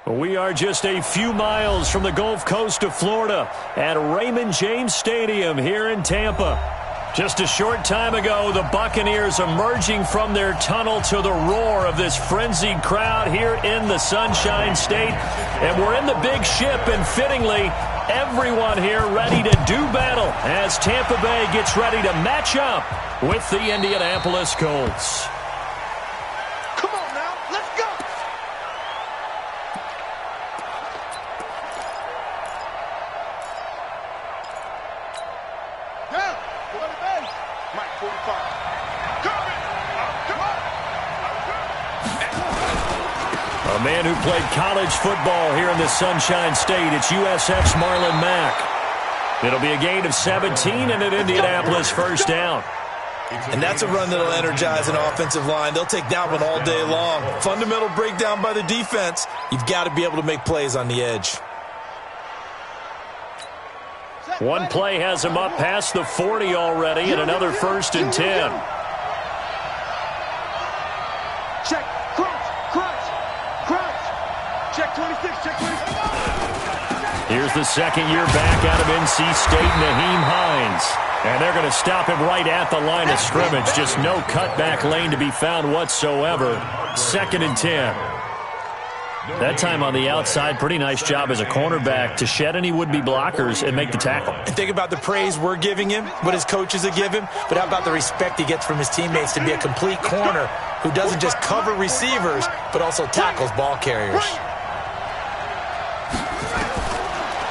We are just a few miles from the Gulf Coast of Florida at Raymond James Stadium here in Tampa. Just a short time ago, the Buccaneers emerging from their tunnel to the roar of this frenzied crowd here in the Sunshine State. And we're in the big ship, and fittingly, everyone here ready to do battle as Tampa Bay gets ready to match up with the Indianapolis Colts. A man who played college football here in the Sunshine State. It's USF's Marlon Mack. It'll be a gain of 17 and an Indianapolis first down. And that's a run that'll energize an offensive line. They'll take that one all day long. Fundamental breakdown by the defense. You've got to be able to make plays on the edge. One play has him up past the 40 already, and another 1st and 10. Check, crunch. Check 26, check 26. Here's the second-year back out of NC State, Naheem Hines. And they're going to stop him right at the line of scrimmage. Just no cutback lane to be found whatsoever. 2nd and 10. That time on the outside, pretty nice job as a cornerback to shed any would-be blockers and make the tackle. And think about the praise we're giving him, what his coaches have given him, but how about the respect he gets from his teammates to be a complete corner who doesn't just cover receivers, but also tackles ball carriers.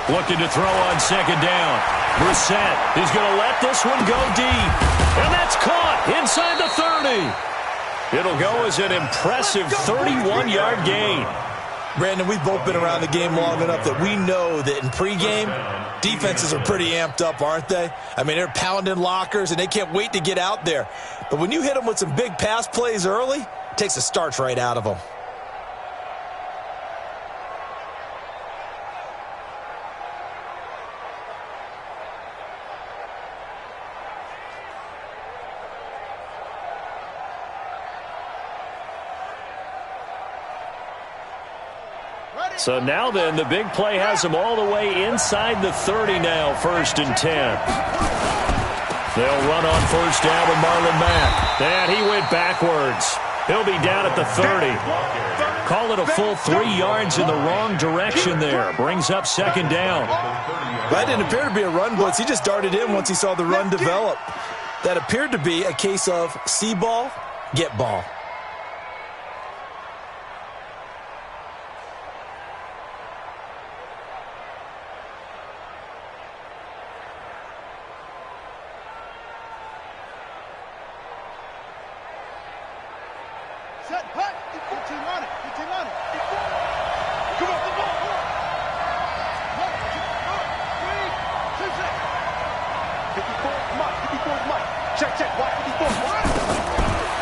Looking to throw on 2nd down. Brissett is going to let this one go deep. And that's caught inside the 30. It'll go as an impressive 31-yard gain. Brandon, we've both been around the game long enough that we know that in pregame, defenses are pretty amped up, aren't they? I mean, they're pounding lockers, and they can't wait to get out there. But when you hit them with some big pass plays early, it takes the starch right out of them. So now then, the big play has him all the way inside the 30 now, 1st and 10. They'll run on 1st down with Marlon Mack. And he went backwards. He'll be down at the 30. Call it a full 3 yards in the wrong direction there. Brings up 2nd down. That didn't appear to be a run blitz. He just darted in once he saw the run develop. That appeared to be a case of see ball, get ball.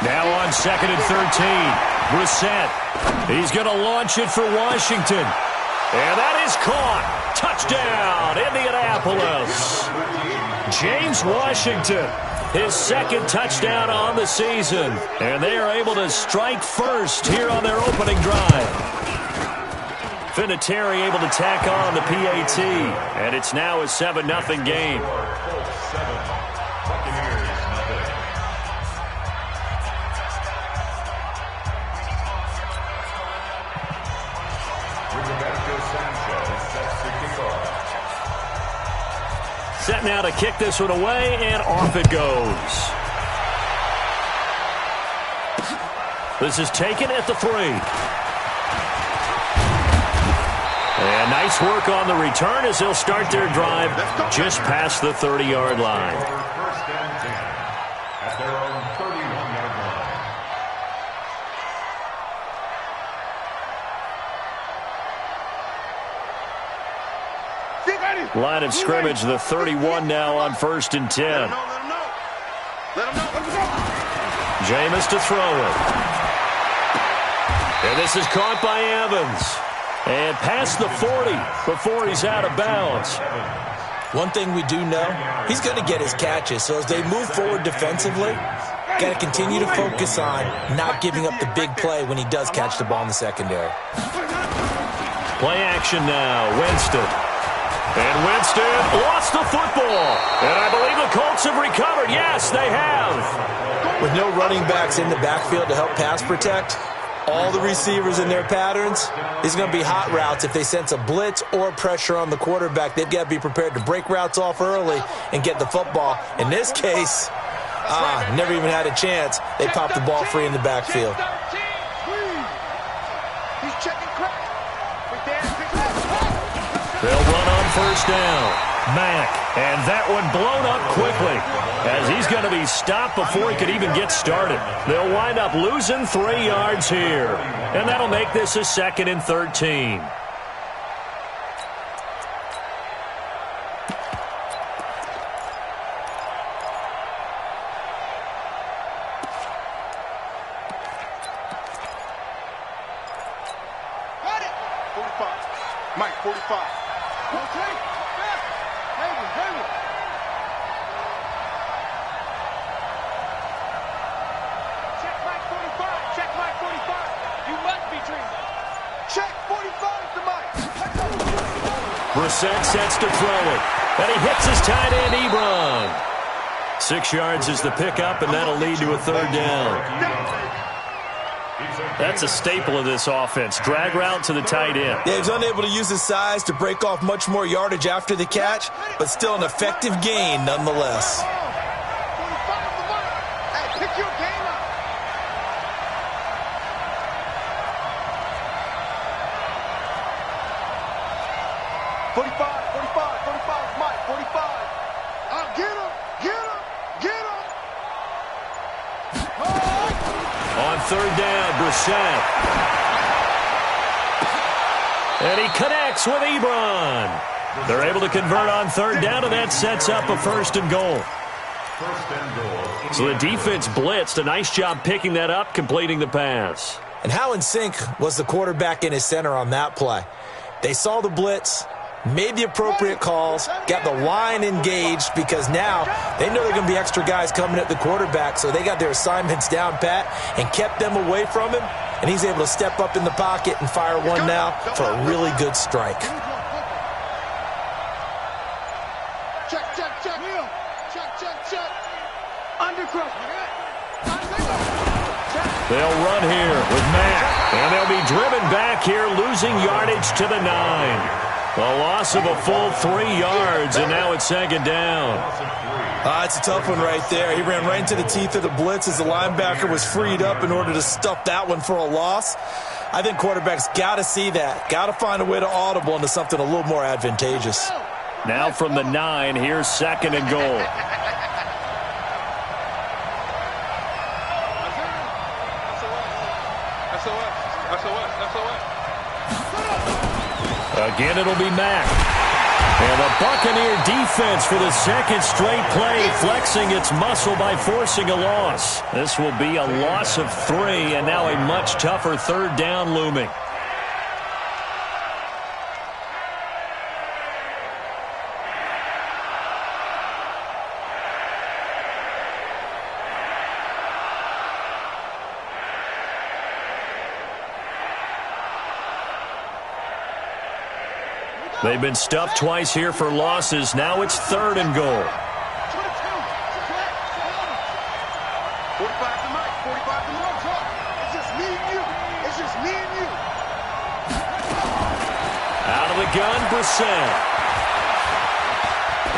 Now on 2nd and 13. Brissett. He's going to launch it for Washington. And that is caught. Touchdown, Indianapolis. James Washington, his 2nd touchdown on the season. And they are able to strike first here on their opening drive. Vinatieri able to tack on the PAT. And it's now a 7-0 game. Set now to kick this one away, and off it goes. This is taken at the 3. And nice work on the return as they'll start their drive just past the 30-yard line. First and 10 at their own 31-yard line. Line of scrimmage, the 31 now on 1st and 10. Jameis to throw it. And this is caught by Evans. And past the 40 before he's out of bounds. One thing we do know, he's going to get his catches. So as they move forward defensively, got to continue to focus on not giving up the big play when he does catch the ball in the secondary. Play action now. Winston. And Winston lost the football. And I believe the Colts have recovered. Yes, they have. With no running backs in the backfield to help pass protect, all the receivers in their patterns, these are going to be hot routes. If they sense a blitz or pressure on the quarterback, they've got to be prepared to break routes off early and get the football. In this case, never even had a chance. They popped the ball free in the backfield. They'll run on first down. Mack, and that one blown up quickly as he's going to be stopped before he could even get started. They'll wind up losing 3 yards here, and that'll make this a 2nd and 13. Got it. 45. Mike, 45. Okay. Hayward. Check Mike 45. Check Mike 45. You must be dreaming. Check 45 to Mike. Brissett sets to throw it, and he hits his tight end, Ebron. 6 yards is the pickup, and that'll lead to a 3rd down. That's a staple of this offense. Drag route to the tight end. Yeah, he's unable to use his size to break off much more yardage after the catch, but still an effective gain nonetheless. 45 to Mike. Hey, pick your game up. Forty-five, Mike, 45. Get him. On 3rd down, Brissett. And he connects with Ebron. They're able to convert on 3rd down, and that sets up a 1st and goal. So the defense blitzed. A nice job picking that up, completing the pass. And how in sync was the quarterback in his center on that play? They saw the blitz, made the appropriate calls, got the line engaged, because now they know there are going to be extra guys coming at the quarterback, so they got their assignments down pat and kept them away from him, and he's able to step up in the pocket and fire one now for a really good strike. Check. Undercross. They'll run here with Mack, and they'll be driven back here, losing yardage to the 9. A loss of a full 3 yards, and now it's 2nd down. It's a tough one right there. He ran right into the teeth of the blitz as the linebacker was freed up in order to stuff that one for a loss. I think quarterbacks got to see that. Got to find a way to audible into something a little more advantageous. Now from the 9, here's 2nd and goal. Again, it'll be Mack. And the Buccaneer defense for the 2nd straight play, flexing its muscle by forcing a loss. This will be a loss of 3, and now a much tougher 3rd down looming. They've been stuffed twice here for losses. Now it's 3rd and goal. 45 to Mike. It's just me and you. Out of the gun, Brissett.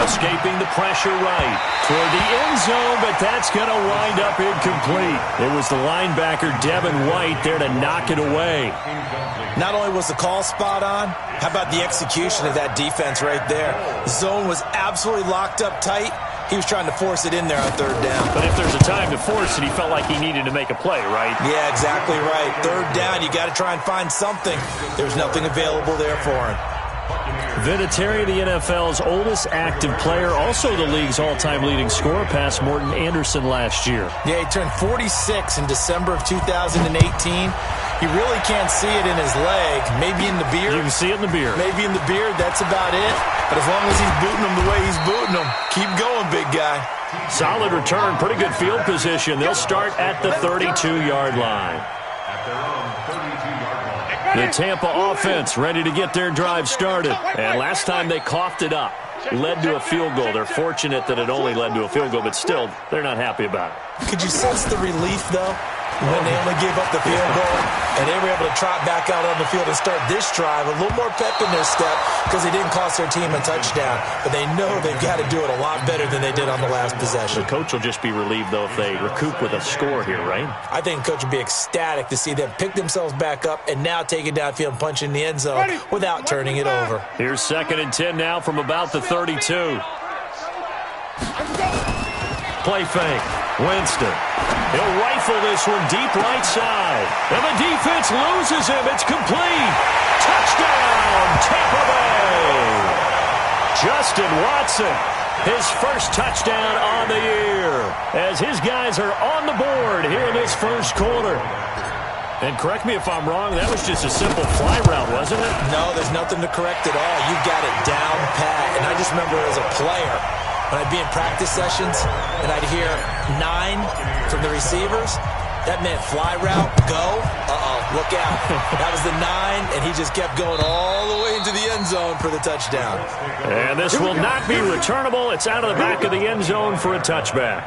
Escaping the pressure right toward the end zone, but that's going to wind up incomplete. It was the linebacker, Devin White, there to knock it away. Not only was the call spot on, how about the execution of that defense right there? The zone was absolutely locked up tight. He was trying to force it in there on 3rd down. But if there's a time to force it, he felt like he needed to make a play, right? Yeah, exactly right. 3rd down, you got to try and find something. There's nothing available there for him. Vinatieri, the NFL's oldest active player, also the league's all-time leading scorer, past Morton Anderson last year. Yeah, he turned 46 in December of 2018. He really can't see it in his leg. Maybe in the beard. You can see it in the beard. Maybe in the beard, that's about it. But as long as he's booting him the way he's booting him, keep going, big guy. Solid return, pretty good field position. They'll start at the 32-yard line. At their own 32-yard line. The Tampa offense ready to get their drive started. And last time they coughed it up, led to a field goal. They're fortunate that it only led to a field goal, but still, they're not happy about it. Could you sense the relief, though, when they only gave up the field goal and they were able to trot back out on the field and start this drive? A little more pep in their step because they didn't cost their team a touchdown, but they know they've got to do it a lot better than they did on the last possession. The coach will just be relieved, though, if they recoup with a score here, right? I think the coach would be ecstatic to see them pick themselves back up and now take it downfield and punch in the end zone without turning it over. Here's 2nd and 10 now from about the 32. Play fake. Winston. He'll rifle this one deep right side. And the defense loses him. It's complete. Touchdown, Tampa Bay. Justin Watson, his first touchdown on the year, as his guys are on the board here in this first quarter. And correct me if I'm wrong, that was just a simple fly route, wasn't it? No, there's nothing to correct at all. You got it down pat. And I just remember as a player, when I'd be in practice sessions and I'd hear 9 from the receivers, that meant fly route, go, look out. That was the 9, and he just kept going all the way into the end zone for the touchdown. And this will not be returnable. It's out of the back of the end zone for a touchback.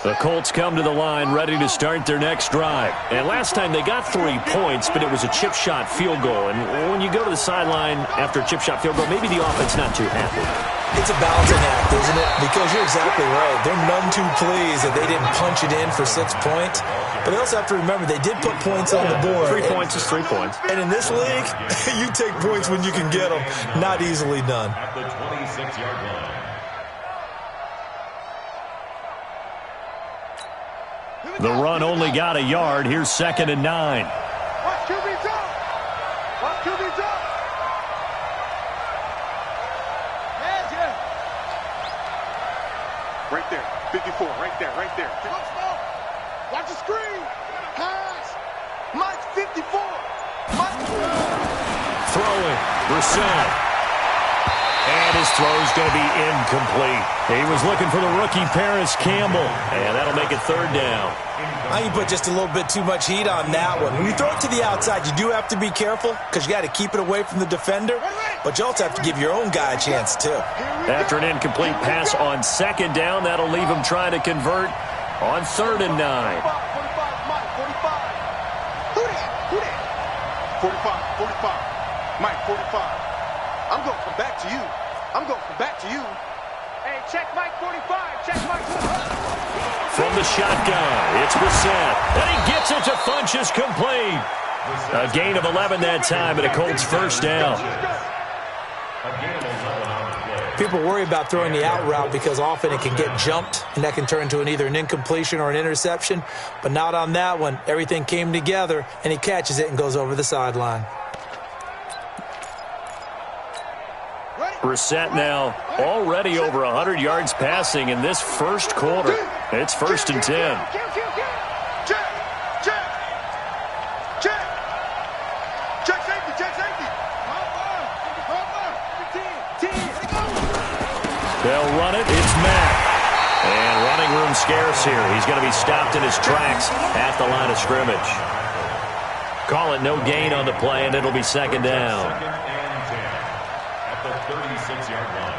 The Colts come to the line ready to start their next drive. And last time they got 3 points, but it was a chip shot field goal. And when you go to the sideline after a chip shot field goal, maybe the offense not too happy. It's a balancing act, isn't it? Because you're exactly right. They're none too pleased that they didn't punch it in for 6 points. But they also have to remember they did put points on the board. 3 points is 3 points. And in this league, you take points when you can get them. Not easily done. At the 26-yard line. The run only got a yard. Here's 2nd and 9. Watch QB's up. Watch QB's up. Right there. 54. Right there. Right there. Watch the screen. Pass. Mike 54. Mike. Throwing. Brissett. And his throw's going to be incomplete. He was looking for the rookie Paris Campbell. And that'll make it 3rd down. I can put just a little bit too much heat on that one. When you throw it to the outside, you do have to be careful because you got to keep it away from the defender. But you also have to give your own guy a chance, too. After an incomplete pass on 2nd down, that'll leave him trying to convert on 3rd and 9. 45. Mike 45. Who that? 45. 45. Mike 45. I'm going to come back to you. I'm going to come back to you. Hey, check Mike 45. Check Mike 45. From the shotgun, it's Brissett. And he gets it to Funchess complete. A gain of 11 that time, and a Colts first down. People worry about throwing the out route because often it can get jumped, and that can turn into either an incompletion or an interception. But not on that one. Everything came together, and he catches it and goes over the sideline. Brissett now already over 100 yards passing in this first quarter. It's 1st and 10. Check safety. They'll run it. It's Mack. And running room scarce here. He's going to be stopped in his tracks at the line of scrimmage. Call it no gain on the play, and it'll be 2nd down. 2nd and 10 at the 36-yard line.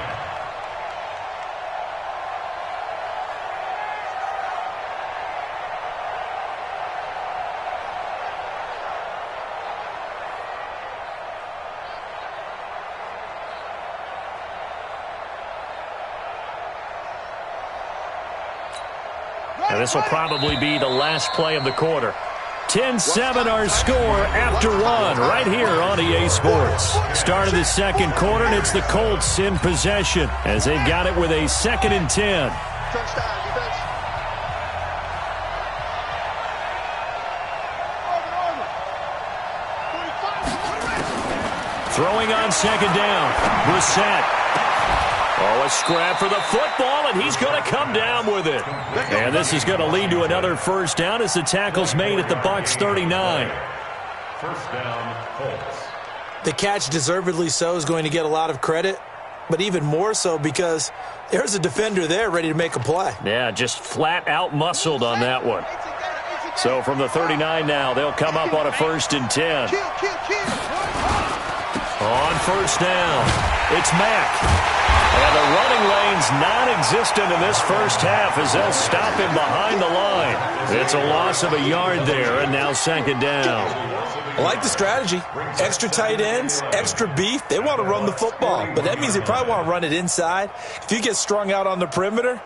And this will probably be the last play of the quarter. 10-7 our score after 1 right here on EA Sports. Start of the 2nd quarter, and it's the Colts in possession as they've got it with a 2nd and 10. Throwing on 2nd down. Brissett. Oh, a scrap for the football, and he's going to come down with it. And this is going to lead to another first down as the tackle's made at the Bucs 39. First down, Colts. The catch, deservedly so, is going to get a lot of credit, but even more so because there's a defender there ready to make a play. Yeah, just flat out muscled on that one. So from the 39 now, they'll come up on a 1st and 10. On 1st down, it's Mack. And the running lane's non-existent in this first half as they'll stop him behind the line. It's a loss of a yard there, and now 2nd down. I like the strategy. Extra tight ends, extra beef. They want to run the football, but that means they probably want to run it inside. If you get strung out on the perimeter,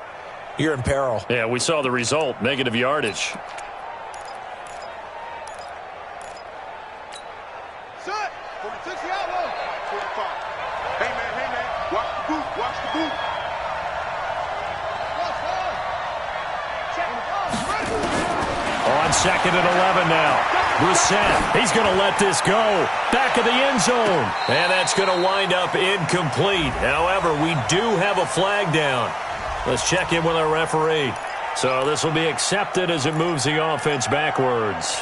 you're in peril. Yeah, we saw the result, negative yardage. Set. 46 yard line. 45. Hey, man. Watch the boot. Watch the boot. On 2nd and 11 now. Brissett, he's going to let this go. Back of the end zone. And that's going to wind up incomplete. However, we do have a flag down. Let's check in with our referee. So this will be accepted as it moves the offense backwards.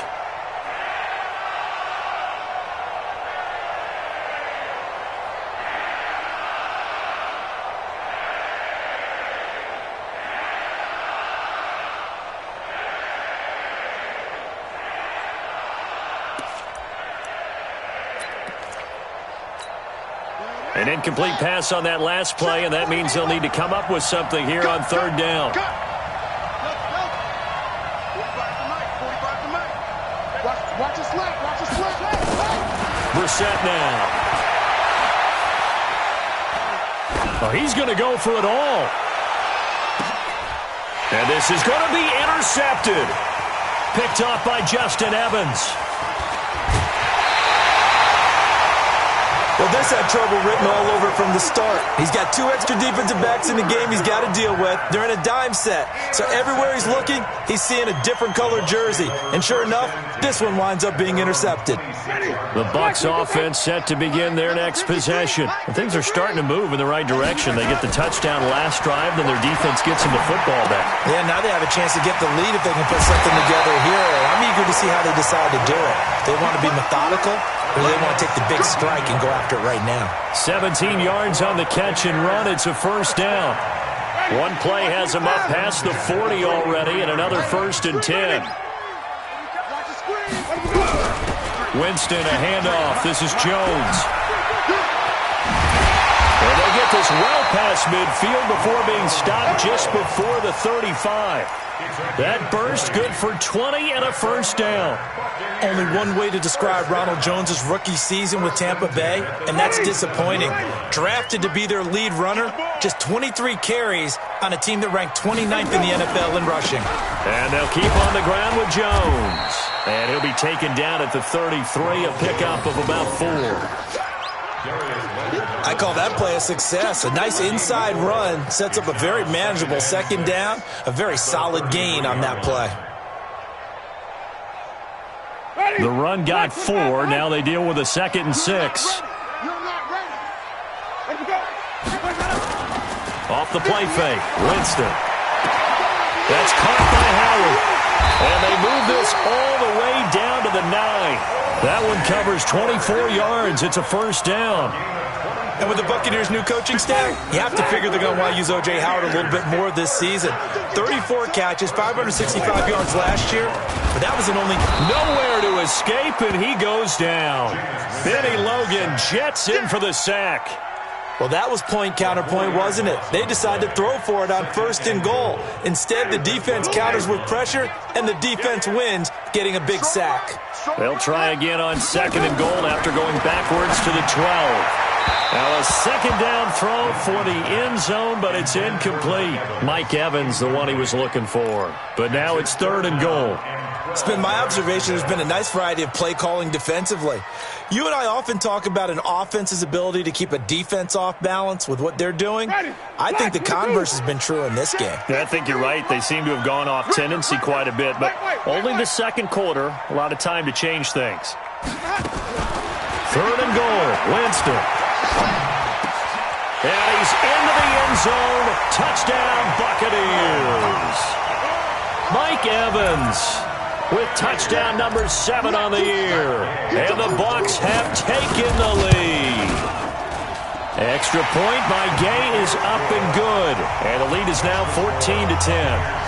An incomplete pass on that last play, and that means they'll need to come up with something here on 3rd down. Watch it slip. Brissett now. Oh, he's going to go for it all. And this is going to be intercepted. Picked off by Justin Evans. Well, this had trouble written all over from the start. He's got 2 extra defensive backs in the game he's got to deal with. They're in a dime set. So everywhere he's looking, he's seeing a different colored jersey. And sure enough, this one winds up being intercepted. The Bucs offense set to begin their next possession. And things are starting to move in the right direction. They get the touchdown last drive, then their defense gets them the football back. Yeah, now they have a chance to get the lead if they can put something together here. I'm eager to see how they decide to do it. They want to be methodical, or they want to take the big strike and go after it right now. 17 yards on the catch and run. It's a 1st down. One play has them up past the 40 already, and another 1st and 10. Winston, a handoff. This is Jones. And they get this well past midfield before being stopped just before the 35. That burst good for 20 and a 1st down. Only one way to describe Ronald Jones' rookie season with Tampa Bay, and that's disappointing. Drafted to be their lead runner, just 23 carries on a team that ranked 29th in the NFL in rushing. And they'll keep on the ground with Jones. And he'll be taken down at the 33, a pickup of about 4. I call that play a success. A nice inside run sets up a very manageable 2nd down, a very solid gain on that play. The run got 4. Now they deal with a 2nd and 6. Off the play fake, Winston. That's caught by Howard. And they move this all the way down to the 9. That one covers 24 yards. It's a 1st down. And with the Buccaneers' new coaching staff, you have to figure they're going to want to use O.J. Howard a little bit more this season. 34 catches, 565 yards last year, but that was an only... Nowhere to escape, and he goes down. Benny Logan jets in for the sack. Well, that was point counterpoint, wasn't it? They decided to throw for it on 1st and goal. Instead, the defense counters with pressure, and the defense wins, getting a big sack. They'll try again on 2nd and goal after going backwards to the 12. Now a 2nd down throw for the end zone, but it's incomplete. Mike Evans, the one he was looking for. But now it's 3rd and goal. It's been my observation there's been a nice variety of play calling defensively. You and I often talk about an offense's ability to keep a defense off balance with what they're doing. I think the converse has been true in this game. Yeah, I think you're right. They seem to have gone off tendency quite a bit, but only the 2nd quarter, a lot of time to change things. 3rd and goal, Winston. And he's into the end zone. Touchdown, Buccaneers. Mike Evans with touchdown number 7 on the year. And the Bucs have taken the lead. Extra point by Gay is up and good. And the lead is now 14-10.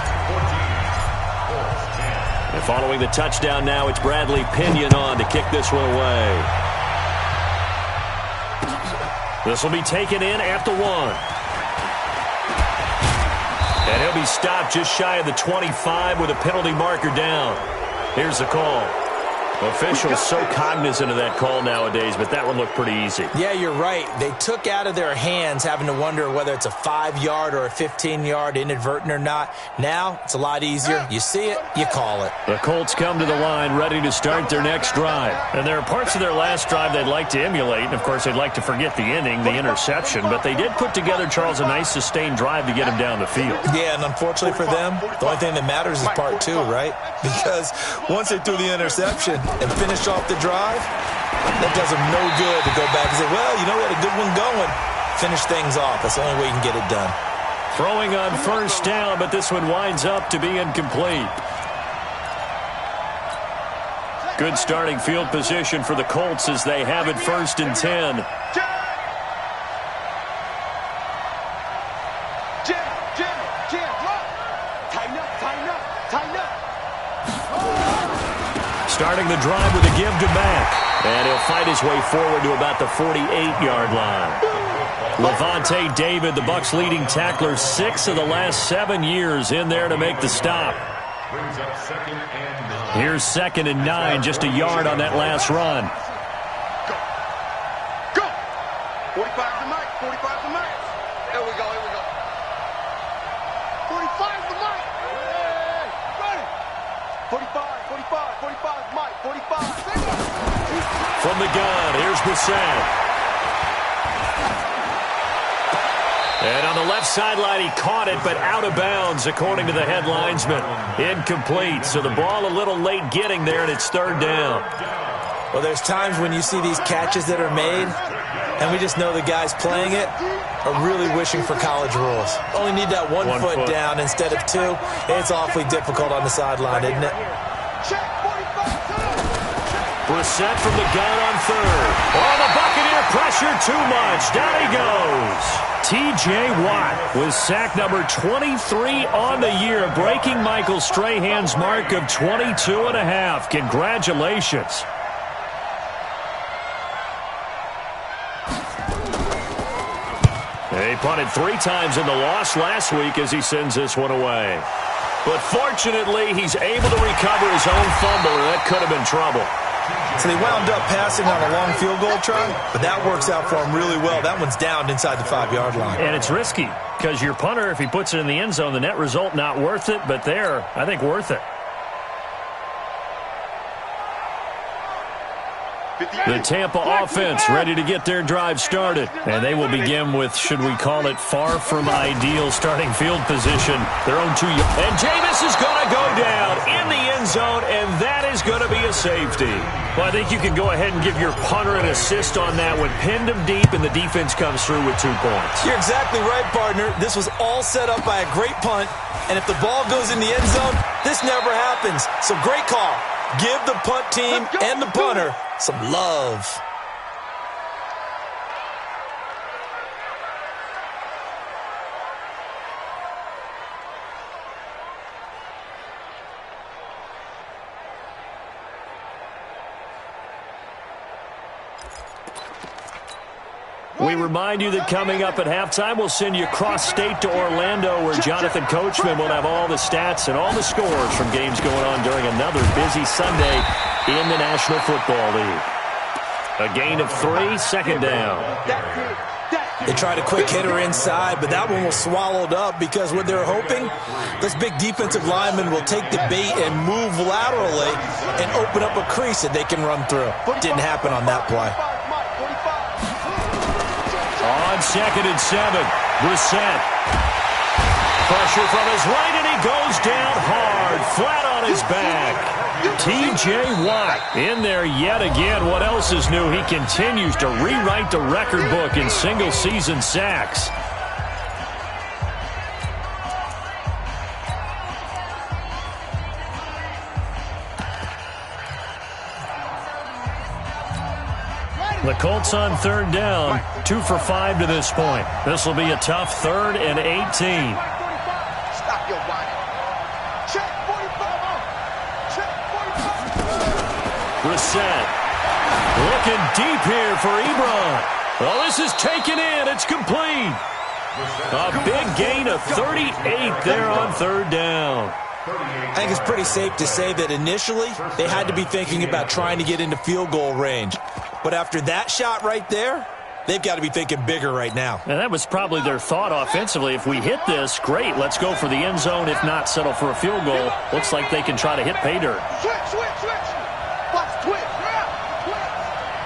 And following the touchdown now, it's Bradley Pinion on to kick this one away. This will be taken in at the 1. And he'll be stopped just shy of the 25 with a penalty marker down. Here's the call. Officials so cognizant of that call nowadays, but that one looked pretty easy. Yeah, you're right. They took out of their hands having to wonder whether it's a 5-yard or a 15-yard inadvertent or not. Now, it's a lot easier. You see it, you call it. The Colts come to the line ready to start their next drive. And there are parts of their last drive they'd like to emulate. And, of course, they'd like to forget the inning, the interception. But they did put together, Charles, a nice sustained drive to get him down the field. Yeah, and unfortunately for them, the only thing that matters is part 2, right? Because once they threw the interception and finished off the drive, that does them no good to go back and say, well, you know, we had a good one going. Finish things off. That's the only way you can get it done. Throwing on first down, but this one winds up to be incomplete. Good starting field position for the Colts as they have it 1st and 10. Starting the drive with a give to Mack. And he'll fight his way forward to about the 48-yard line. Levante David, the Bucs' leading tackler, 6 of the last 7 years in there to make the stop. Here's 2nd and 9, just a yard on that last run. Go! 45 to Mike, 45 to Mike. Here we go, here we go. 45 to Mike. Ready. 45, 45, 45, Mike, 45. From the gun, here's Brissett. And on the left sideline, he caught it, but out of bounds, according to the head linesman. Incomplete, so the ball a little late getting there, and it's 3rd down. Well, there's times when you see these catches that are made, and we just know the guys playing it are really wishing for college rules. Only need that one foot down instead of 2. It's awfully difficult on the sideline, isn't it? Brissett from the gun on 3rd. Oh, the Buccaneer pressure too much. Down he goes. T.J. Watt was sack number 23 on the year, breaking Michael Strahan's mark of 22.5. Congratulations. He punted 3 times in the loss last week as he sends this one away. But fortunately, he's able to recover his own fumble, or that could have been trouble. So they wound up passing on a long field goal try, but that works out for him really well. That one's down inside the 5-yard line. And it's risky because your punter, if he puts it in the end zone, the net result not worth it, but there, I think worth it. The Tampa offense ready to get their drive started. And they will begin with, should we call it, far from ideal starting field position. Their own 2 yards. And Jameis is going to go down in the end zone, and that is going to be a safety. Well, I think you can go ahead and give your punter an assist on that one. Pinned him deep, and the defense comes through with 2 points. You're exactly right, partner. This was all set up by a great punt, and if the ball goes in the end zone, this never happens. So great call. Give the punt team and the punter some love. We remind you that coming up at halftime, we'll send you cross-state to Orlando, where Jonathan Coachman will have all the stats and all the scores from games going on during another busy Sunday in the National Football League. A gain of 3, 2nd down. They tried a quick hitter inside, but that one was swallowed up because what they're hoping, this big defensive lineman will take the bait and move laterally and open up a crease that they can run through. Didn't happen on that play. On 2nd and 7, Brissett. Pressure from his right, and he goes down hard, flat on his back. T.J. Watt in there yet again. What else is new? He continues to rewrite the record book in single-season sacks. The Colts on third down, 2 for 5 to this point. This will be a tough 3rd and 18. Stop your whining. Check 45. Check 45. Brissett looking deep here for Ebron. Well, this is taken in. It's complete. A big gain of 38 there on third down. I think it's pretty safe to say that initially they had to be thinking about trying to get into field goal range. But after that shot right there, they've got to be thinking bigger right now. And that was probably their thought offensively. If we hit this, great. Let's go for the end zone. If not, settle for a field goal. Looks like they can try to hit pay dirt. Switch. Watch, twitch.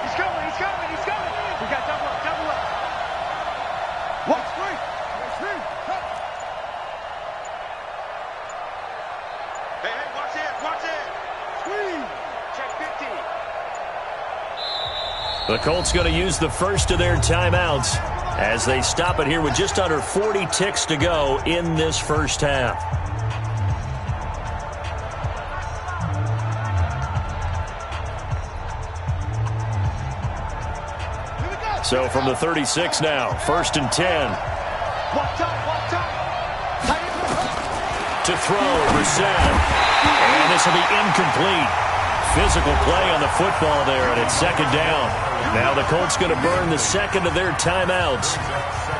He's coming. We got double up. Watch, three. Hey, watch it. Check 15. The Colts going to use the first of their timeouts as they stop it here with just under 40 ticks to go in this first half. So from the 36 now, 1st and 10. Watch out. To throw, Brissett. And this will be incomplete. Physical play on the football there, and it's 2nd down. Now the Colts going to burn the second of their timeouts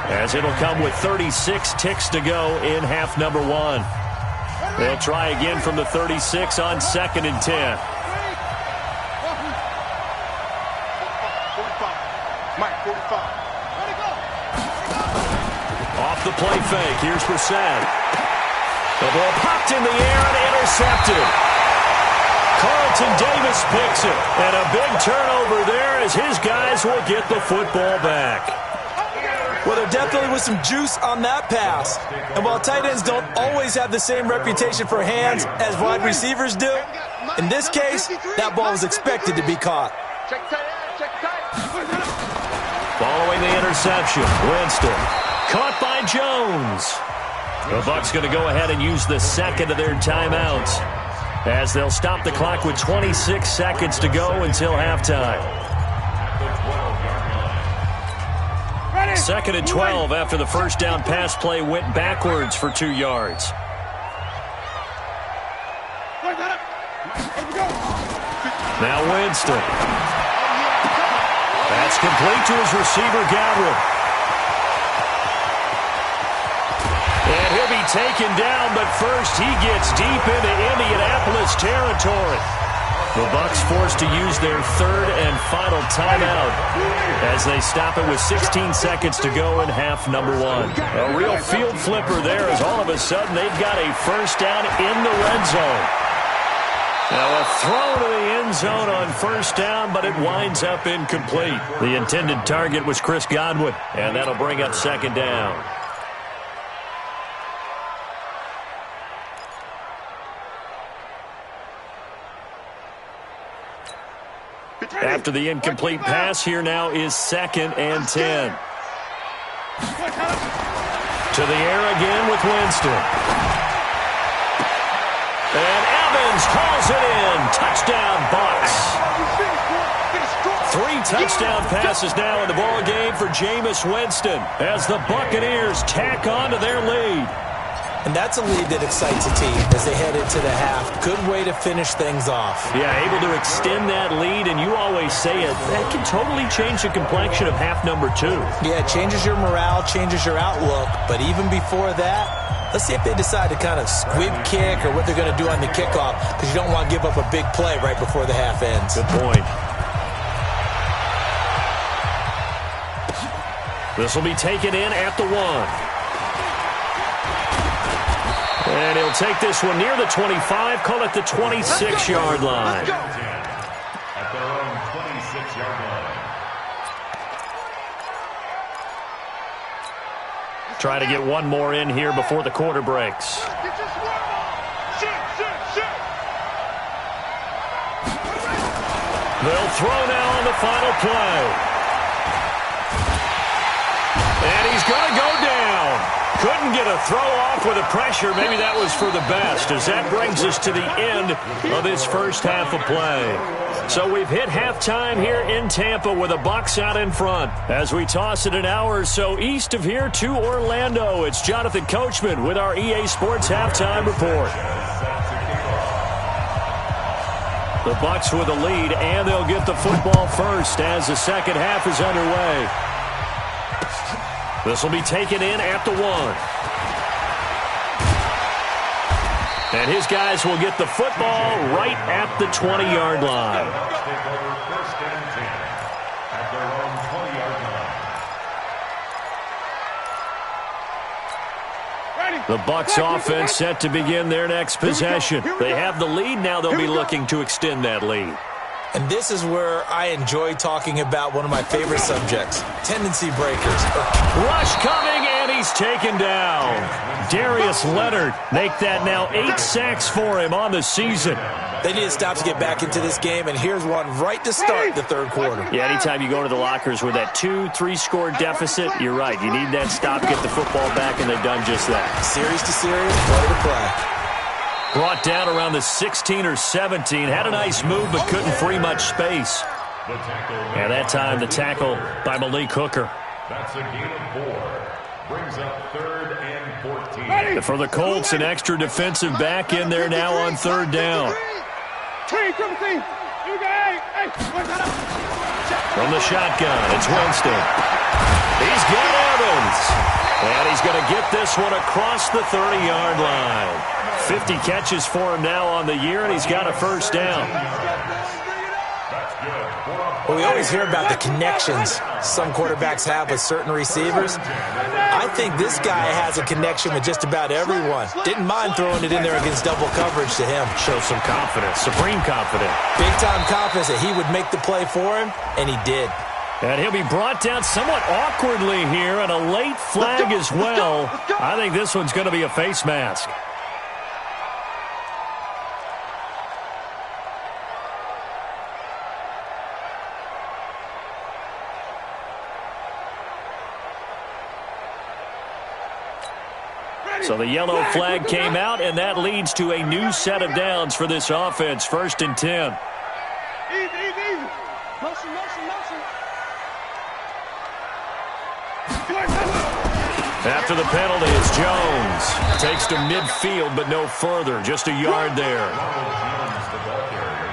as it'll come with 36 ticks to go in half number 1. They'll try again from the 36 on 2nd and 10. 45. Off the play fake, here's Brissett. The ball popped in the air and intercepted. Carlton Davis picks it, and a big turnover there as his guys will get the football back. Well, there definitely was some juice on that pass. And while tight ends don't always have the same reputation for hands as wide receivers do, in this case, that ball was expected to be caught. Check tight. Following the interception, Winston caught by Jones. The Bucs going to go ahead and use the second of their timeouts as they'll stop the clock with 26 seconds to go until halftime. 2nd and 12 after the first down pass play went backwards for 2 yards. Now Winston. That's complete to his receiver, Godwin. And he'll be taken down, but first he gets deep into Indianapolis territory. The Bucs forced to use their 3rd and final timeout as they stop it with 16 seconds to go in half number 1. A real field flipper there as all of a sudden they've got a first down in the red zone. Now a throw to the end zone on first down, but it winds up incomplete. The intended target was Chris Godwin, and that'll bring up 2nd down. After the incomplete pass, here now is 2nd and 10. To the air again with Winston. And Evans hauls it in. Touchdown, Bucs. 3 touchdown passes now in the ball game for Jameis Winston as the Buccaneers tack on to their lead. And that's a lead that excites a team as they head into the half. Good way to finish things off. Yeah, able to extend that lead, and you always say it, that can totally change the complexion of half number 2. Yeah, it changes your morale, changes your outlook. But even before that, let's see if they decide to kind of squib kick or what they're going to do on the kickoff, because you don't want to give up a big play right before the half ends. Good point. This will be taken in at the 1. And he'll take this one near the 25, call it the 26-yard line. At their own 26-yard line. Try to get one more in here before the quarter breaks. They'll throw now on the final play. And he's going to go down. Couldn't get a throw off with the pressure. Maybe that was for the best, as that brings us to the end of this first half of play. So we've hit halftime here in Tampa with the Bucs out in front. As we toss it an hour or so east of here to Orlando, it's Jonathan Coachman with our EA Sports Halftime Report. The Bucs with the lead, and they'll get the football first as the second half is underway. This will be taken in at the 1. And his guys will get the football right at the 20-yard line. First and 10 at their own 20-yard line. The Bucs offense set to begin their next possession. They have the lead. Now they'll be looking to extend that lead. And this is where I enjoy talking about one of my favorite subjects, tendency breakers. Rush coming, and he's taken down. Darius Leonard make that now 8 sacks for him on the season. They need to stop to get back into this game, and here's one right to start the third quarter. Yeah, anytime you go to the lockers with that 2-3 score deficit, you're right. You need that stop, get the football back, and they've done just that. Series to series, play to play. Brought down around the 16 or 17. Had a nice move, but couldn't free much space. And that time, the tackle by Malik Hooker. That's a gain of 4. Brings up 3rd and 14. And for the Colts, an extra defensive back in there now on 3rd down. From the shotgun, it's Winston. He's got Evans. And he's going to get this one across the 30-yard line. 50 catches for him now on the year, and he's got a first down. Well, we always hear about the connections some quarterbacks have with certain receivers. I think this guy has a connection with just about everyone. Didn't mind throwing it in there against double coverage to him. Shows some confidence, supreme confidence. Big-time confidence that he would make the play for him, and he did. And he'll be brought down somewhat awkwardly here, and a late flag as well. I think this one's going to be a face mask. So the yellow flag came out, and that leads to a new set of downs for this offense. 1st and 10. Easy. Motion. After the penalty, it's Jones. Takes to midfield, but no further. Just a yard there.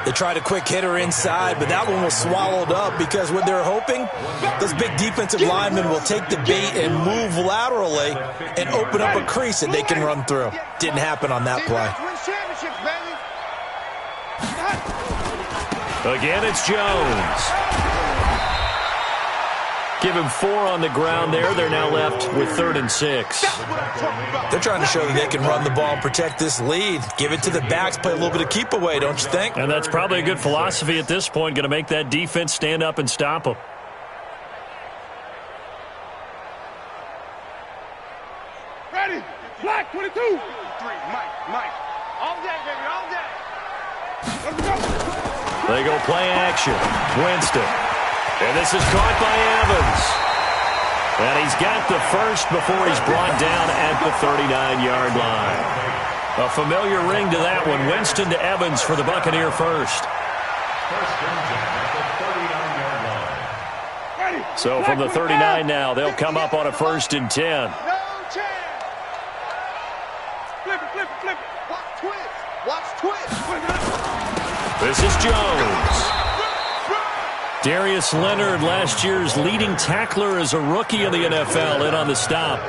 They tried a quick hitter inside, but that one was swallowed up because what they're hoping, those big defensive linemen will take the bait and move laterally and open up a crease that they can run through. Didn't happen on that play. Again, it's Jones. Give him 4 on the ground there. They're now left with 3rd and 6. They're trying to show that they can run the ball and protect this lead. Give it to the backs, play a little bit of keep away, don't you think? And that's probably a good philosophy at this point. Going to make that defense stand up and stop them. Ready. Black 22. 3. Mike. All day, baby. All day. Let's go. They go play action. Winston. And this is caught by Evans. And he's got the first before he's brought down at the 39-yard line. A familiar ring to that one. Winston to Evans for the Buccaneer first. So from the 39 now, they'll come up on a 1st and 10. No chance. Flip it. Watch twist. This is Jones. Darius Leonard, last year's leading tackler as a rookie in the NFL, in on the stop.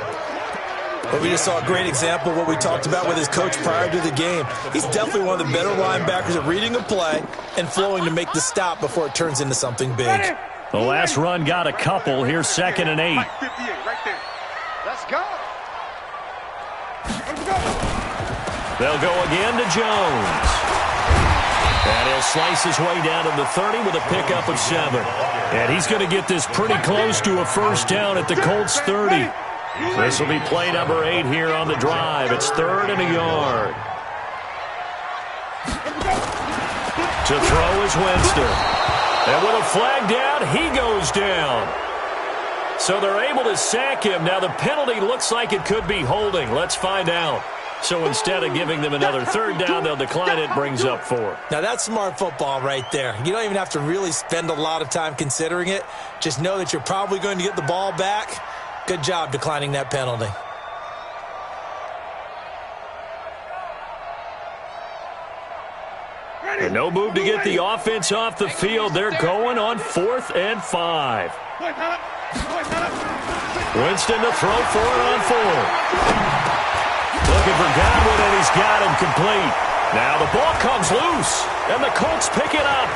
But we just saw a great example of what we talked about with his coach prior to the game. He's definitely one of the better linebackers at reading a play and flowing to make the stop before it turns into something big. The last run got a couple. Here's 2nd and 8. 58 right there. Let's go. They'll go again to Jones. And he'll slice his way down to the 30 with a pickup of 7. And he's going to get this pretty close to a first down at the Colts 30. This will be play number 8 here on the drive. It's 3rd and a yard. To throw is Winston. And with a flag down, he goes down. So they're able to sack him. Now the penalty looks like it could be holding. Let's find out. So instead of giving them another third down, they'll decline it, brings up 4. Now that's smart football right there. You don't even have to really spend a lot of time considering it. Just know that you're probably going to get the ball back. Good job declining that penalty. And no move to get the offense off the field. They're going on 4th and 5. Winston to throw for it on 4. Looking for Godwin, and he's got him complete. Now the ball comes loose, and the Colts pick it up.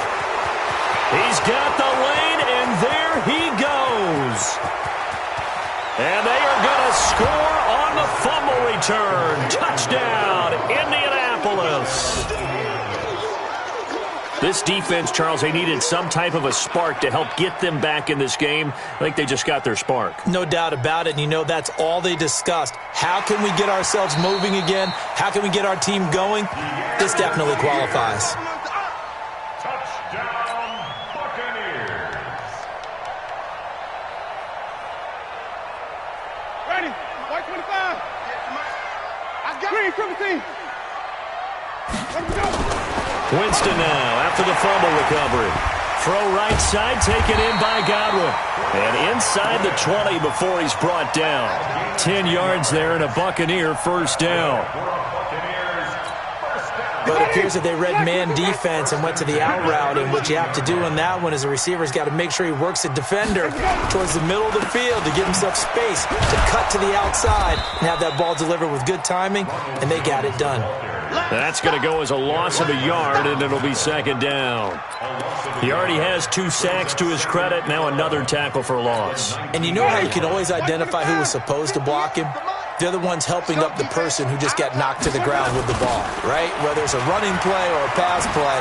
He's got the lane, and there he goes. And they are going to score on the fumble return. Touchdown, Indianapolis. This defense, Charles, they needed some type of a spark to help get them back in this game. I think they just got their spark. No doubt about it, and you know that's all they discussed. How can we get ourselves moving again? How can we get our team going? This definitely qualifies. Touchdown, Buccaneers. Ready? White 25. I got green 17. Let me go. Winston now after the fumble recovery. Throw right side, taken in by Godwin. And inside the 20 before he's brought down. 10 yards there and a Buccaneer first down. But it appears that they read man defense and went to the out route, and what you have to do on that one is the receiver's got to make sure he works the defender towards the middle of the field to give himself space to cut to the outside and have that ball delivered with good timing, and they got it done. That's going to go as a loss of a yard, and it'll be second down. He already has 2 sacks to his credit. Now another tackle for a loss. And you know how you can always identify who was supposed to block him? They're the ones helping up the person who just got knocked to the ground with the ball, right? Whether it's a running play or a pass play,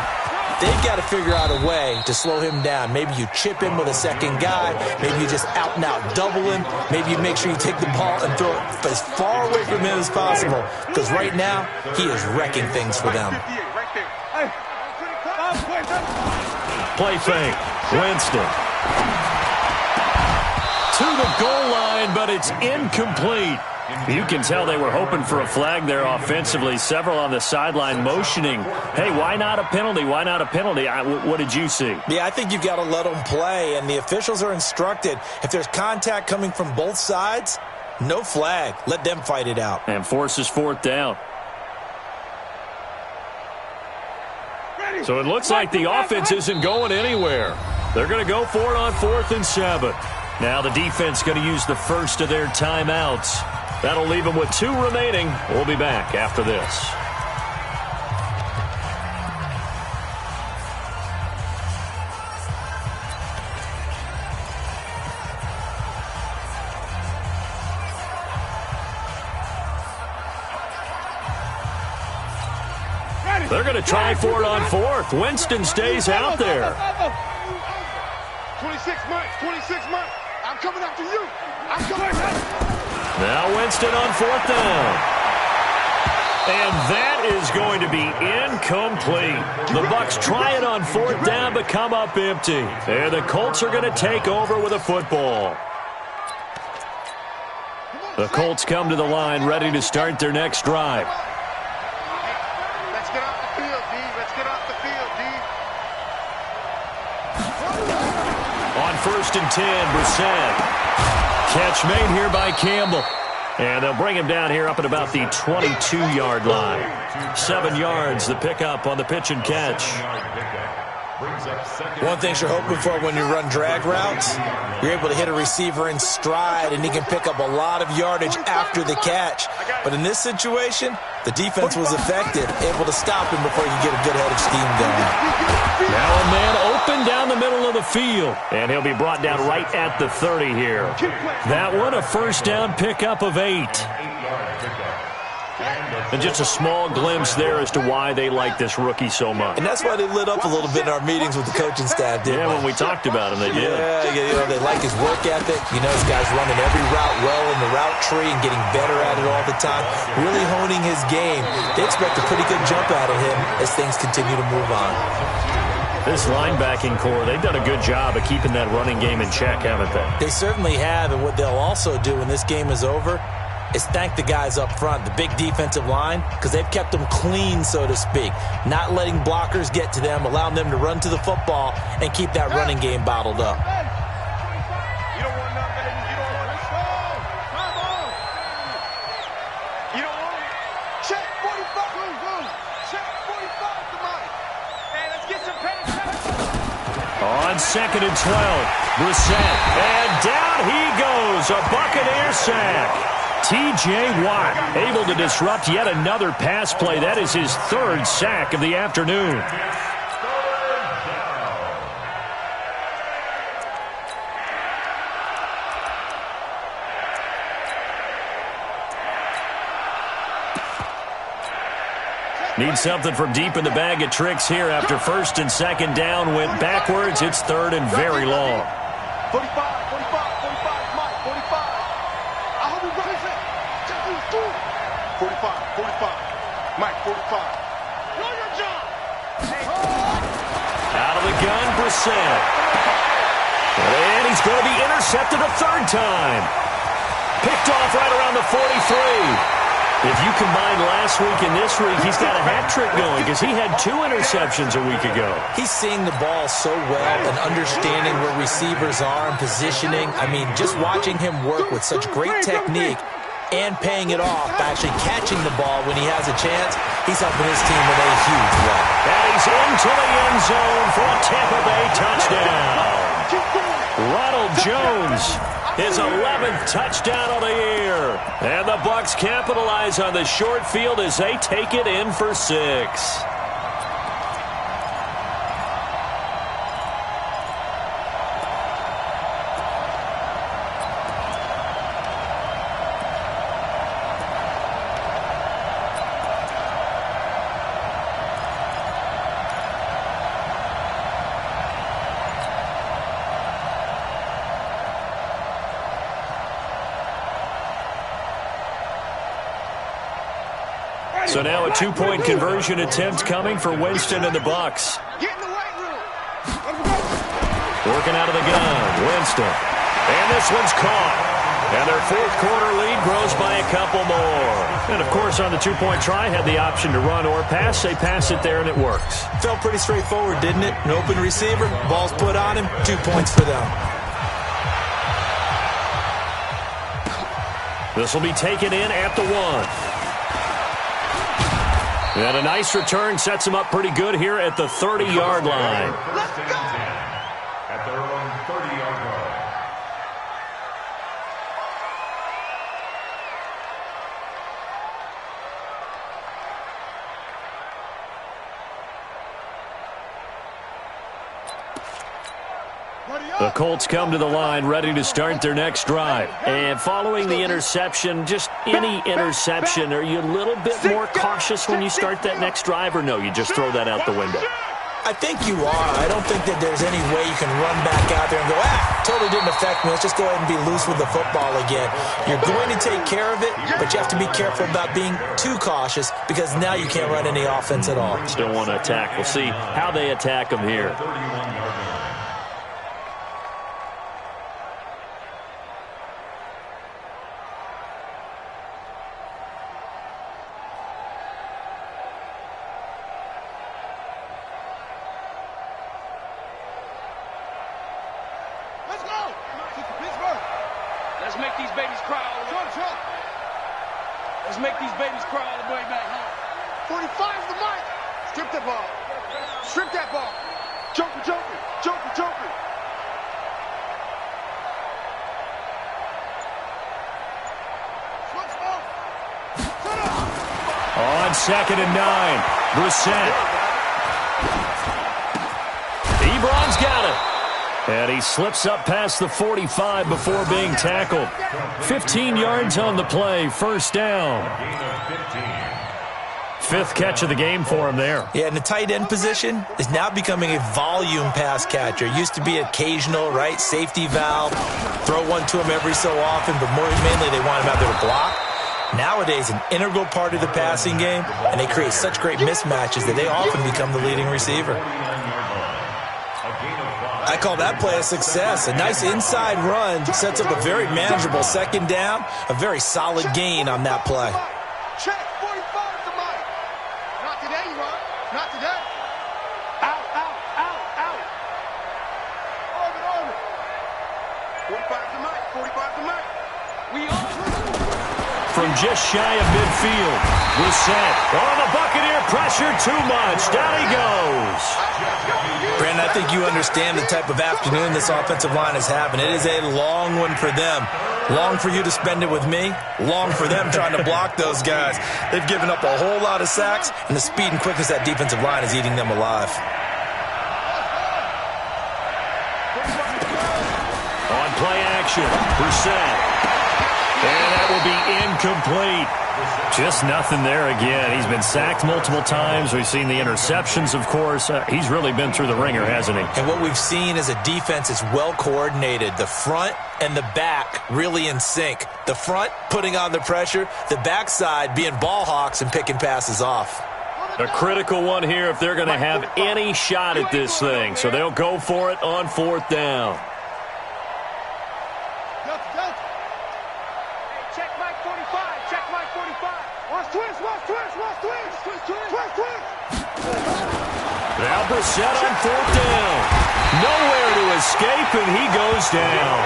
they've got to figure out a way to slow him down. Maybe you chip him with a second guy. Maybe you just out and out double him. Maybe you make sure you take the ball and throw it as far away from him as possible, because right now he is wrecking things for them. Play fake. Winston. To the goal line, but it's incomplete. You can tell they were hoping for a flag there offensively. Several on the sideline motioning, hey, why not a penalty? Why not a penalty? What did you see? Yeah, I think you've got to let them play, and the officials are instructed. If there's contact coming from both sides, no flag. Let them fight it out. And forces 4th down. So it looks like the offense isn't going anywhere. They're going to go for it on 4th and 7. Now the defense going to use the first of their timeouts. That'll leave them with 2 remaining. We'll be back after this. They're going to try for it on 4th. Winston stays out there. 26 months. I'm coming after you. I'm coming after you. Now Winston on 4th down. And that is going to be incomplete. The Bucs try it on 4th down, but come up empty. And the Colts are going to take over with a football. The Colts come to the line, ready to start their next drive. Let's get off the field, D. Let's get off the field, D. On 1st and 10, Brissett. Catch made here by Campbell. And they'll bring him down here up at about the 22-yard line. 7 yards, the pickup on the pitch and catch. One thing you're hoping for when you run drag routes, you're able to hit a receiver in stride, and he can pick up a lot of yardage after the catch. But in this situation, the defense was effective, able to stop him before you get a good head of steam going. Now a man open down the middle of the field, and he'll be brought down right at the 30 here. That one, a first down pickup of 8. And just a small glimpse there as to why they like this rookie so much. And that's why they lit up a little bit in our meetings with the coaching staff, didn't they? When we talked about him, they did. Yeah, you know, they like his work ethic. You know, this guy's running every route well in the route tree and getting better at it all the time, really honing his game. They expect a pretty good jump out of him as things continue to move on. This linebacking core, they've done a good job of keeping that running game in check, haven't they? They certainly have, and what they'll also do when this game is over is thank the guys up front, the big defensive line, because they've kept them clean, so to speak, not letting blockers get to them, allowing them to run to the football and keep that running game bottled up. You don't want nothing. You don't want it. You don't want it. Check 45. Check 45 to Mike. Hey, let's get some pass. On 2nd and 12, Brissett, and down he goes, a Buccaneer sack. T.J. Watt able to disrupt yet another pass play. That is his 3rd sack of the afternoon. Need something from deep in the bag of tricks here after 1st and 2nd down went backwards. It's 3rd and very long. 45, Mike, 45. I hope you got it. 45, Mike, 45. Do your job. Out of the gun, Brissett. And he's going to be intercepted a 3rd time. Picked off right around the 43. If you combine last week and this week, he's got a hat trick going because he had 2 interceptions a week ago. He's seeing the ball so well and understanding where receivers are and positioning. I mean, just watching him work with such great technique and paying it off by actually catching the ball when he has a chance, he's helping his team in a huge way. And he's into the end zone for a Tampa Bay touchdown. Ronald Jones, his 11th touchdown of the year. And the Bucs capitalize on the short field as they take it in for 6. So now a 2-point conversion attempt coming for Winston and the Bucs. Get in the weight room. Working out of the gun, Winston. And this one's caught. And their 4th quarter lead grows by a couple more. And, of course, on the 2-point try, had the option to run or pass. They pass it there, and it works. Felt pretty straightforward, didn't it? An open receiver, ball's put on him, 2 points for them. This will be taken in at the 1. And a nice return sets him up pretty good here at the 30-yard line. Let's go. At their own 30-yard line. The Colts come to the line ready to start their next drive. And following the interception, just any interception, are you a little bit more cautious when you start that next drive, or no, you just throw that out the window? I think you are. I don't think that there's any way you can run back out there and go, totally didn't affect me. Let's just go ahead and be loose with the football again. You're going to take care of it, but you have to be careful about being too cautious because now you can't run any offense at all. Still want to attack. We'll see how they attack them here. Let's make these babies cry all the way. Let's make these babies cry all the way back home. 45's the mic. Strip that ball. Strip that ball. Joker, joker, joker, joker. On 2nd and 9, Brissett. Ebron's got it. And he slips up past the 45 before being tackled. 15 yards on the play, 1st down. 5th catch of the game for him there. Yeah, and the tight end position is now becoming a volume pass catcher. Used to be occasional, right, safety valve, throw one to him every so often, but more mainly they want him out there to block. Nowadays, an integral part of the passing game, and they create such great mismatches that they often become the leading receiver. call that play a success. A nice inside run sets up a very manageable second down, a very solid gain on that play. Check 45 to Mike. Not today, Ron. Not today. Out, out, out, out. Orbit. 45 to Mike. 45 to Mike. We all. From just shy of midfield, Brissett. Oh, the Buccaneer pressure too much. Down he goes. Brandon, I think you understand the type of afternoon this offensive line is having. It is a long one for them. Long for you to spend it with me. Long for them trying to block those guys. They've given up a whole lot of sacks, and the speed and quickness of that defensive line is eating them alive. On play action, Brissett. And that will be incomplete. Just nothing there again. He's been sacked multiple times. We've seen the interceptions, of course. He's really been through the ringer, hasn't he? And what we've seen is a defense that's well coordinated. The front and the back really in sync. The front putting on the pressure. The backside being ball hawks and picking passes off. A critical one here if they're going to have any shot at this thing. So they'll go for it on fourth down. Now Brissett on fourth down. Nowhere to escape, and he goes down.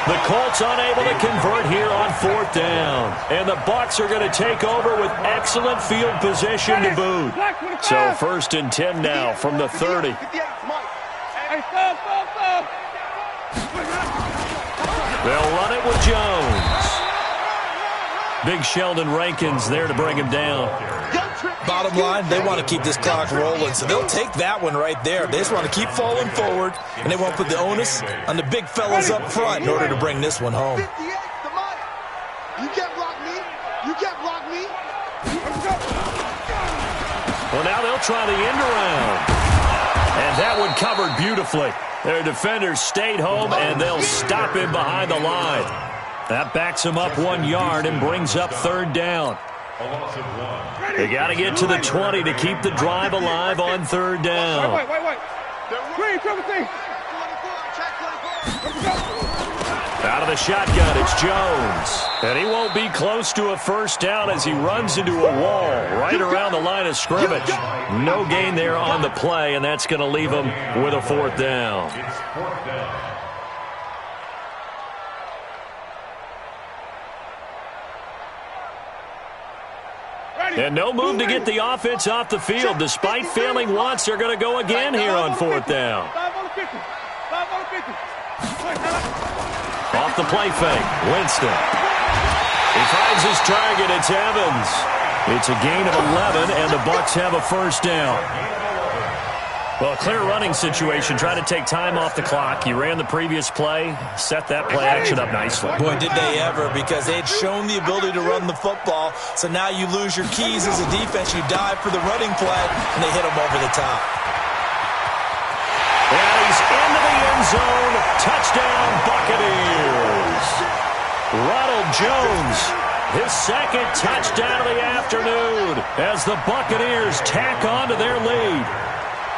The Colts unable to convert here on fourth down. And the Bucs are going to take over with excellent field position to boot. So 1st and 10 now from the 30. They'll run it with Jones. Big Sheldon Rankins there to bring him down. Bottom line, they want to keep this clock rolling, so they'll take that one right there. They just want to keep falling forward, and they won't put the onus on the big fellas up front in order to bring this one home. You can't block me. You can't block me. Well, now they'll try the end around. And that one covered beautifully. Their defenders stayed home, and they'll stop him behind the line. That backs him up 1 yard and brings up third down. They got to get to the 20 to keep the drive alive on third down. Wait. Out of the shotgun, it's Jones. And he won't be close to a first down as he runs into a wall right around the line of scrimmage. No gain there on the play, and that's going to leave him with a fourth down. And no move to get the offense off the field. Despite failing once, they're going to go again here on fourth down. Off the play fake, Winston. He finds his target. It's Evans. It's a gain of 11, and the Bucs have a first down. Well, a clear running situation. Try to take time off the clock. You ran the previous play, set that play action up nicely. Boy, did they ever, because they had shown the ability to run the football. So now you lose your keys as a defense. You dive for the running play, and they hit them over the top. And he's into the end zone. Touchdown, Buccaneers. Ronald Jones, his second touchdown of the afternoon as the Buccaneers tack on to their lead.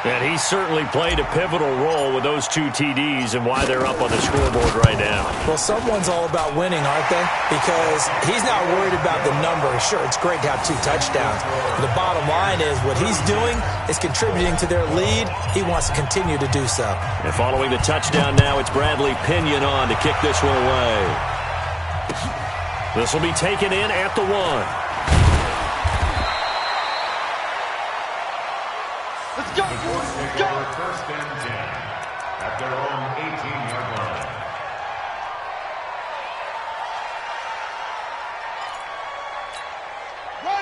And he certainly played a pivotal role with those 2 TDs and why they're up on the scoreboard right now. Well, someone's all about winning, aren't they? Because he's not worried about the number. Sure, it's great to have 2 touchdowns. But the bottom line is what he's doing is contributing to their lead. He wants to continue to do so. And following the touchdown now, it's Bradley Pinion on to kick this one away. This will be taken in at the 1. Let's go. First and 10 at their own 18-yard line.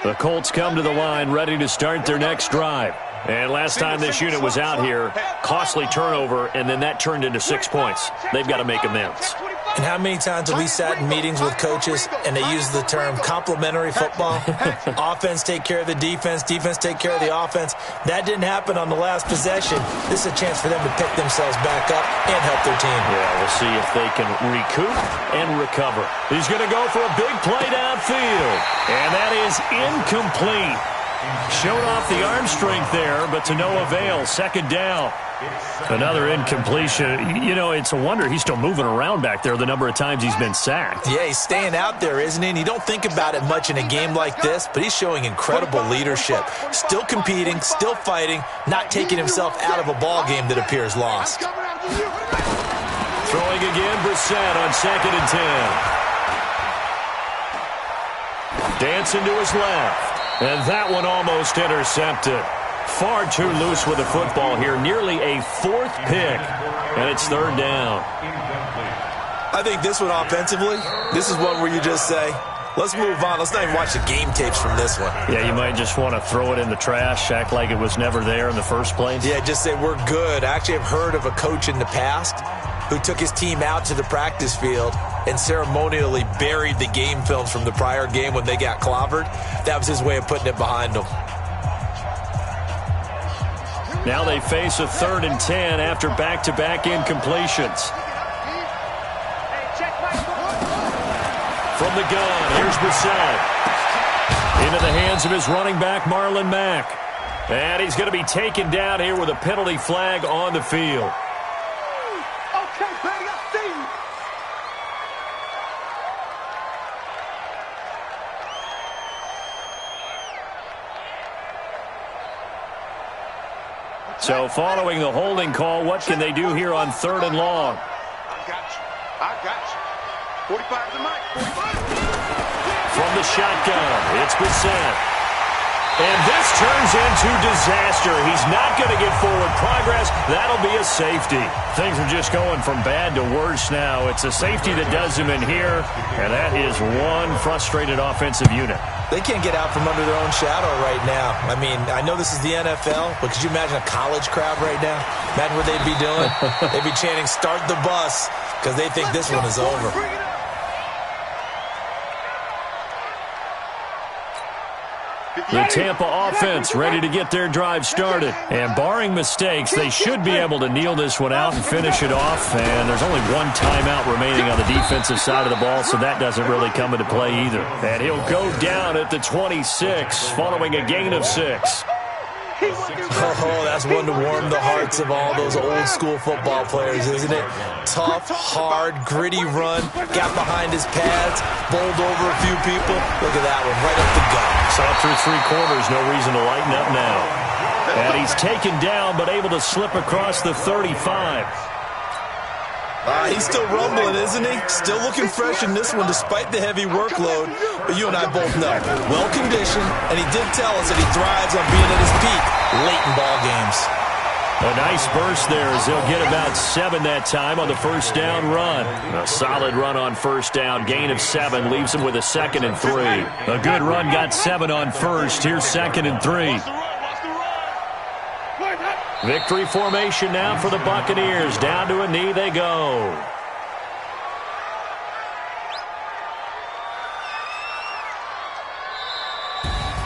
The Colts come to the line ready to start their next drive. And last time this unit was out here, costly turnover, and then that turned into 6 points. They've got to make amends. And how many times have we sat in meetings with coaches and they use the term complementary football? Offense take care of the defense, defense take care of the offense. That didn't happen on the last possession. This is a chance for them to pick themselves back up and help their team. Yeah, we'll see if they can recoup and recover. He's going to go for a big play downfield. And that is incomplete. Showed off the arm strength there, but to no avail. Second down. Another incompletion. You know, it's a wonder he's still moving around back there the number of times he's been sacked. Yeah, he's staying out there, isn't he? And you don't think about it much in a game like this, but he's showing incredible leadership. Still competing, still fighting, not taking himself out of a ball game that appears lost. Throwing again, Brissett on 2nd and 10. Dancing to his left. And that one almost intercepted. Far too loose with the football here. Nearly a 4th pick. And it's 3rd down. I think this one offensively, this is one where you just say, let's move on. Let's not even watch the game tapes from this one. Yeah, you might just want to throw it in the trash, act like it was never there in the first place. Yeah, just say we're good. I actually have heard of a coach in the past who took his team out to the practice field and ceremonially buried the game films from the prior game when they got clobbered. That was his way of putting it behind them. Now they face a 3rd and 10 after back-to-back incompletions. From the gun, here's Brissett. Into the hands of his running back, Marlon Mack. And he's going to be taken down here with a penalty flag on the field. Okay, buddy, I see you. So following the holding call, what can they do here on 3rd and long? I got you. I got you. 45 to Mike. 45. From the shotgun, it's Brissett. And this turns into disaster. He's not going to get forward progress. That'll be a safety. Things are just going from bad to worse now. It's a safety that does him in here, and that is one frustrated offensive unit. They can't get out from under their own shadow right now. I mean, I know this is the NFL, but could you imagine a college crowd right now? Imagine what they'd be doing. They'd be chanting, "Start the bus," because they think this one is over. The Tampa offense ready to get their drive started. And barring mistakes, they should be able to kneel this one out and finish it off. And there's only one timeout remaining on the defensive side of the ball, so that doesn't really come into play either. And he'll go down at the 26 following a gain of 6. Oh, that's one to warm the hearts of all those old-school football players, isn't it? Tough, hard, gritty run, got behind his pads, bowled over a few people. Look at that one, right up the gut. Saw through 3 quarters, no reason to lighten up now. And he's taken down, but able to slip across the 35. He's still rumbling, isn't he? Still looking fresh in this one despite the heavy workload. But you and I both know, well-conditioned, and he did tell us that he thrives on being at his peak late in ball games. A nice burst there as he'll get about 7 that time on the first down run. A solid run on first down. Gain of 7 leaves him with a 2nd and 3. A good run got 7 on first. Here's 2nd and 3. Victory formation now for the Buccaneers. Down to a knee they go.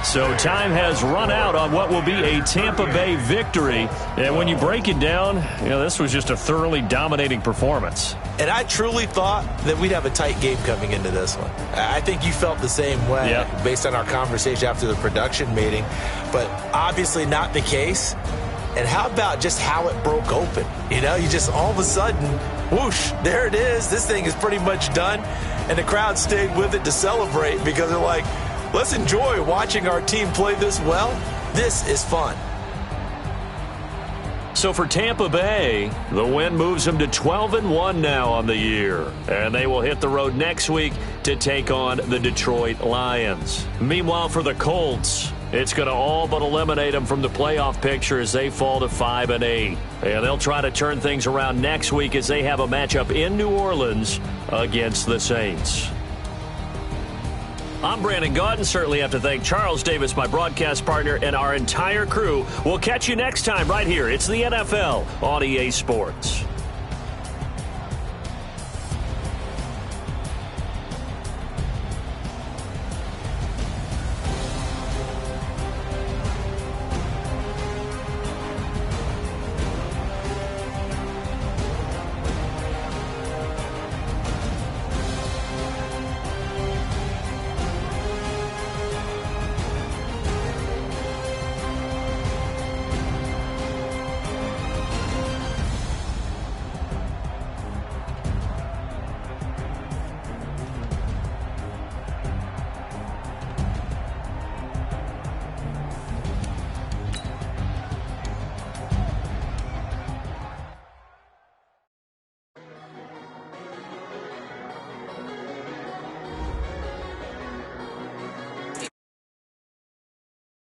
So time has run out on what will be a Tampa Bay victory. And when you break it down, you know, this was just a thoroughly dominating performance. And I truly thought that we'd have a tight game coming into this one. I think you felt the same way based on our conversation after the production meeting. But obviously not the case. And how about just how it broke open? You know, you just all of a sudden, whoosh, there it is. This thing is pretty much done. And the crowd stayed with it to celebrate because they're like, let's enjoy watching our team play this well. This is fun. So for Tampa Bay, the win moves them to 12-1 now on the year. And they will hit the road next week to take on the Detroit Lions. Meanwhile, for the Colts, it's going to all but eliminate them from the playoff picture as they fall to 5-8. And they'll try to turn things around next week as they have a matchup in New Orleans against the Saints. I'm Brandon Gaudin. Certainly have to thank Charles Davis, my broadcast partner, and our entire crew. We'll catch you next time right here. It's the NFL on EA Sports.